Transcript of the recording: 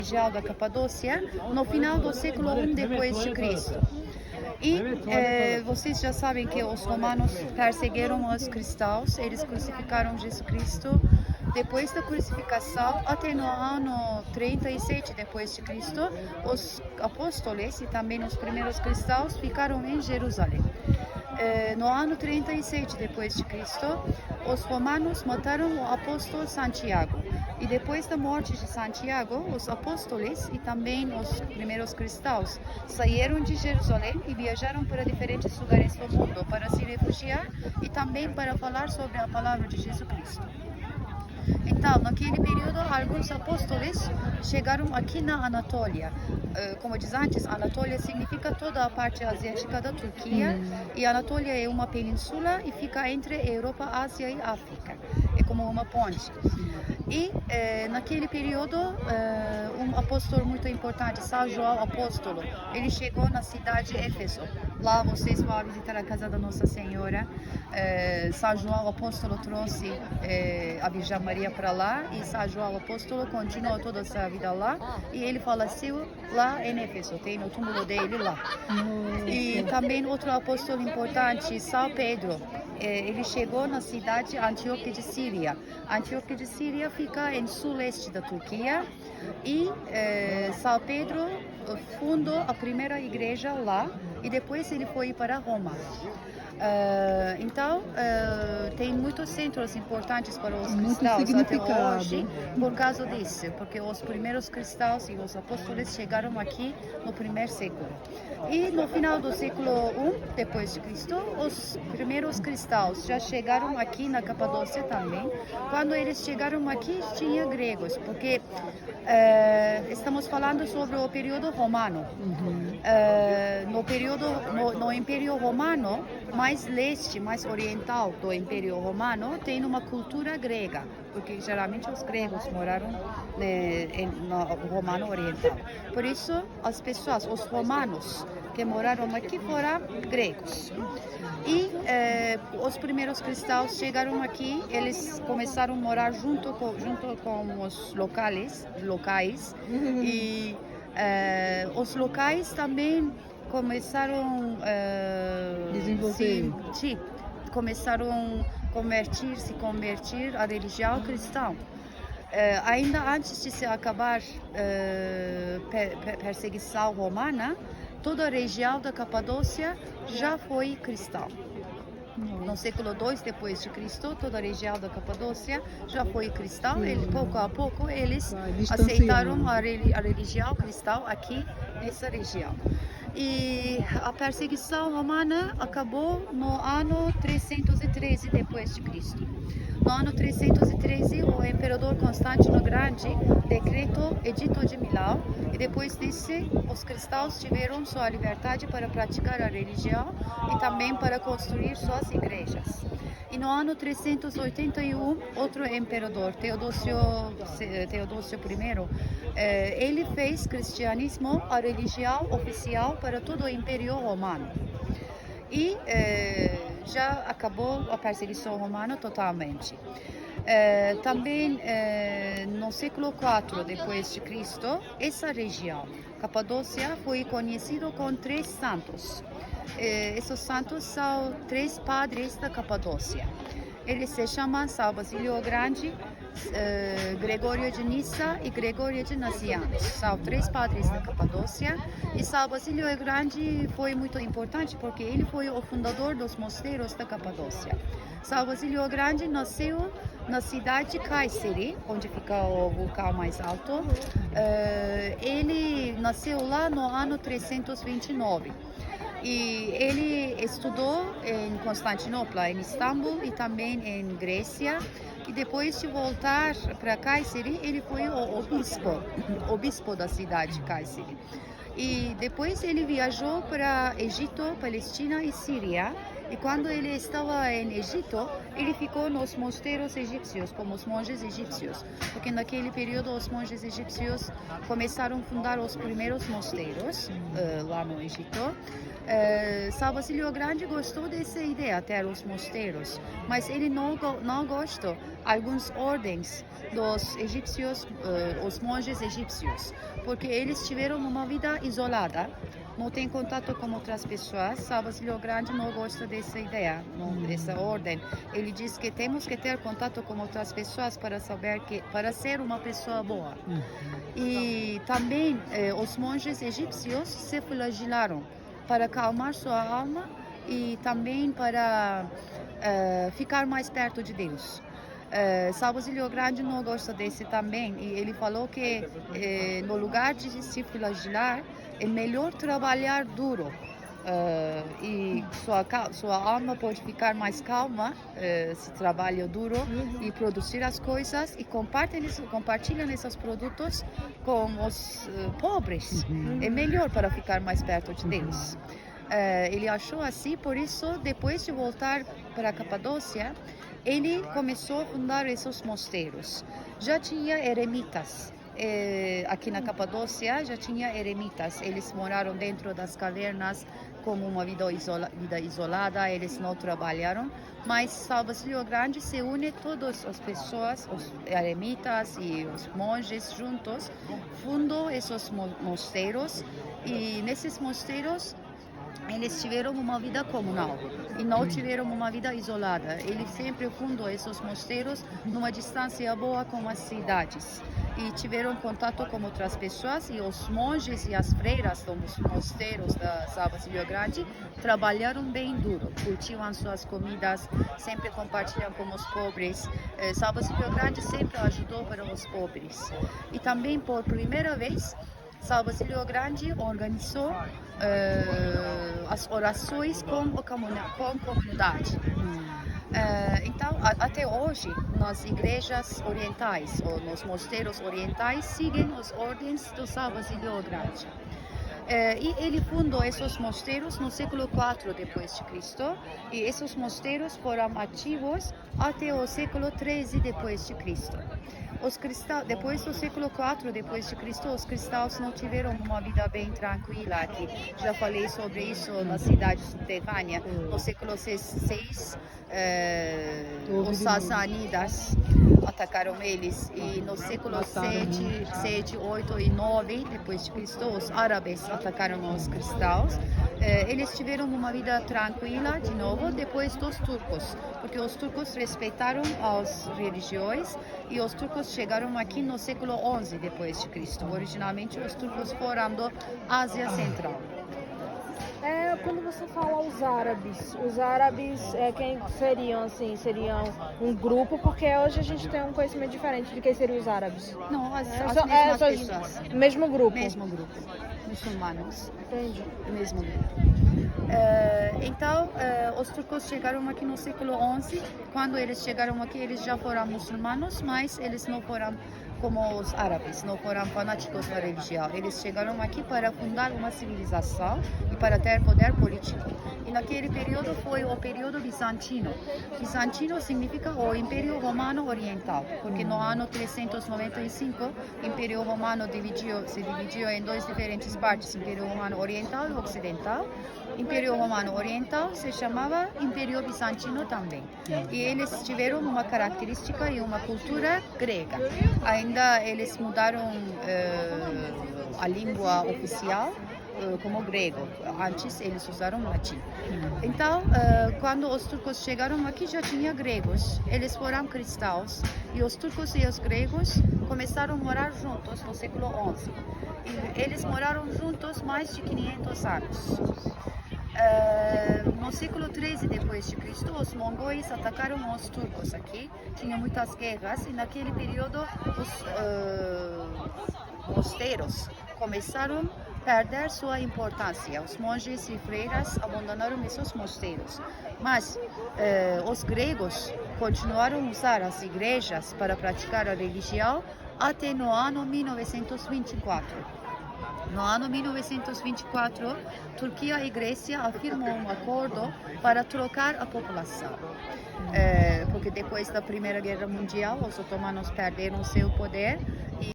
região da Capadócia no final do século I depois de Cristo. E vocês já sabem que os romanos perseguiram os cristãos, eles crucificaram Jesus Cristo. Depois da crucificação, até no ano 37 depois de Cristo, os apóstolos e também os primeiros cristãos ficaram em Jerusalém. No ano 37 depois de Cristo, os romanos mataram o apóstolo Santiago. E depois da morte de Santiago, os apóstolos e também os primeiros cristãos saíram de Jerusalém e viajaram para diferentes lugares do mundo para se refugiar e também para falar sobre a palavra de Jesus Cristo. Então, naquele período, alguns apóstolos chegaram aqui na Anatólia. Como diz antes, Anatólia significa toda a parte asiática da Turquia. E Anatólia é uma península e fica entre Europa, Ásia e África. É como uma ponte. E naquele período, um apóstolo muito importante, São João Apóstolo, ele chegou na cidade de Éfeso. Lá vocês vão visitar a casa da Nossa Senhora. São João Apóstolo trouxe a Virgem Maria para lá e São João Apóstolo continuou toda a sua vida lá e ele faleceu lá em Éfeso, tem o túmulo dele lá. E também outro apóstolo importante, São Pedro. Ele chegou na cidade de Antioquia de Síria. Antioquia de Síria fica em sul-este da Turquia e São Pedro fundou a primeira igreja lá e depois ele foi para Roma. Então, tem muitos centros importantes para os cristãos até hoje por causa disso, porque os primeiros cristãos e os apóstolos chegaram aqui no primeiro século. E no final do século I depois de Cristo, os primeiros cristãos já chegaram aqui na Capadócia também. Quando eles chegaram aqui, tinha gregos, porque estamos falando sobre o período romano. No Império Romano, mais leste, mais oriental do Império Romano, tem uma cultura grega, porque geralmente os gregos moraram no Romano Oriental. Por isso, as pessoas, os romanos que moraram aqui foram gregos. E os primeiros cristãos chegaram aqui, eles começaram a morar junto com os locais e os locais também começaram começaram a se convertir à religião cristã. Ainda antes de se acabar perseguição romana, toda a região da Capadócia já foi cristã. No século II depois de Cristo, toda a região da Capadócia já foi cristã. Pouco a pouco eles aceitaram a religião cristã aqui nessa região. E a perseguição romana acabou no ano 313 depois de Cristo. No ano 313, o imperador Constantino Grande decretou Edito de Milão e depois disso os cristãos tiveram sua liberdade para praticar a religião e também para construir suas igrejas. E no ano 381, outro imperador, Teodósio I, ele fez cristianismo a religião oficial para todo o Império Romano. E já acabou a perseguição romana totalmente. Também no século IV depois de Cristo, essa região, Capadócia, foi conhecida com 3 santos. Esses santos são 3 padres da Capadócia. Eles se chamam São Basílio o Grande, Gregório de Nissa e Gregório de Nazianzus. São 3 padres da Capadócia. E São Basílio o Grande foi muito importante porque ele foi o fundador dos mosteiros da Capadócia. São Basílio o Grande nasceu na cidade de Cáceres, onde fica o vulcão mais alto. Ele nasceu lá no ano 329. E ele estudou em Constantinopla, em Istambul e também em Grécia. E depois de voltar para Cáceres, ele foi o bispo da cidade de Cáceres. E depois ele viajou para Egito, Palestina e Síria. E quando ele estava em Egito, ele ficou nos mosteiros egípcios, como os monges egípcios, porque naquele período os monges egípcios começaram a fundar os primeiros mosteiros lá no Egito. São Basílio Grande gostou dessa ideia, ter os mosteiros, mas ele não gostou algumas ordens dos egípcios, os monges egípcios, porque eles tiveram uma vida isolada, não tem contato com outras pessoas. São Basílio Grande não gosta dessa ideia, dessa ordem. Ele diz que temos que ter contato com outras pessoas para saber que, para ser uma pessoa boa. E também os monges egípcios se flagelaram para acalmar sua alma e também para ficar mais perto de Deus. São Basílio Grande não gosta desse também, e ele falou que no lugar de se flagelar é melhor trabalhar duro e sua alma pode ficar mais calma se trabalha duro e produzir as coisas e compartilham esses produtos com os pobres. É melhor para ficar mais perto de Deus. Ele achou assim, por isso, depois de voltar para a Capadócia, ele começou a fundar esses mosteiros. Já tinha eremitas. Aqui na Capadócia já tinha eremitas. Eles moraram dentro das cavernas como uma vida isolada, eles não trabalharam. Mas São Basílio Grande se une todas as pessoas, os eremitas e os monges juntos, fundou esses mosteiros, e nesses mosteiros eles tiveram uma vida comunal e não tiveram uma vida isolada. Ele sempre fundou esses mosteiros numa distância boa com as cidades e tiveram contato com outras pessoas, e os monges e as freiras dos mosteiros da São Basílio Grande trabalharam bem duro, cultivam suas comidas, sempre compartilham com os pobres. São Basílio Grande sempre ajudou para os pobres. E também, por primeira vez, São Basílio Grande organizou as orações com a comunidade. Então, até hoje, nas igrejas orientais ou nos mosteiros orientais, seguem as ordens do São Basílio Grande. E ele fundou esses mosteiros no século IV depois de Cristo, e esses mosteiros foram ativos até o século XIII depois de Cristo. Depois do século IV depois de Cristo, os cristãos não tiveram uma vida bem tranquila aqui. Já falei sobre isso na cidade subterrânea. No século VI, os sassânidas atacaram eles, e no século VII, VIII e IX depois de Cristo, os árabes atacaram os cristãos. Eles tiveram uma vida tranquila de novo depois dos turcos, porque os turcos respeitaram as religiões, e os turcos chegaram aqui no século XI depois de Cristo. Originalmente os turcos foram da Ásia Central. Quando você fala os árabes quem seriam, assim, seriam um grupo, porque hoje a gente tem um conhecimento diferente de quem seriam os árabes. Não, as mesmas pessoas. Mesmo grupo. Mesmo grupo. Muçulmanos. Entendi. Mesmo grupo. Então, os turcos chegaram aqui no século XI. Quando eles chegaram aqui, eles já foram muçulmanos, mas eles não foram como os árabes, não foram fanáticos da religião. Eles chegaram aqui para fundar uma civilização e para ter poder político. E naquele período foi o período bizantino. Bizantino significa o Império Romano Oriental, porque no ano 395 o Império Romano se dividiu em duas diferentes partes, Império Romano Oriental e Ocidental. Império Romano Oriental se chamava Império Bizantino também. E eles tiveram uma característica e uma cultura grega. Ainda eles mudaram a língua oficial como grego. Antes eles usaram latim. Então, quando os turcos chegaram aqui, já tinha gregos. Eles foram cristãos, e os turcos e os gregos começaram a morar juntos no século XI. E eles moraram juntos mais de 500 anos. No século XIII depois de Cristo, os mongóis atacaram os turcos aqui. Tinha muitas guerras, e naquele período os mosteiros começaram a perder sua importância. Os monges e freiras abandonaram esses mosteiros. Mas os gregos continuaram a usar as igrejas para praticar a religião até no ano 1924. No ano 1924, Turquia e Grécia afirmou um acordo para trocar a população. Porque depois da Primeira Guerra Mundial, os otomanos perderam seu poder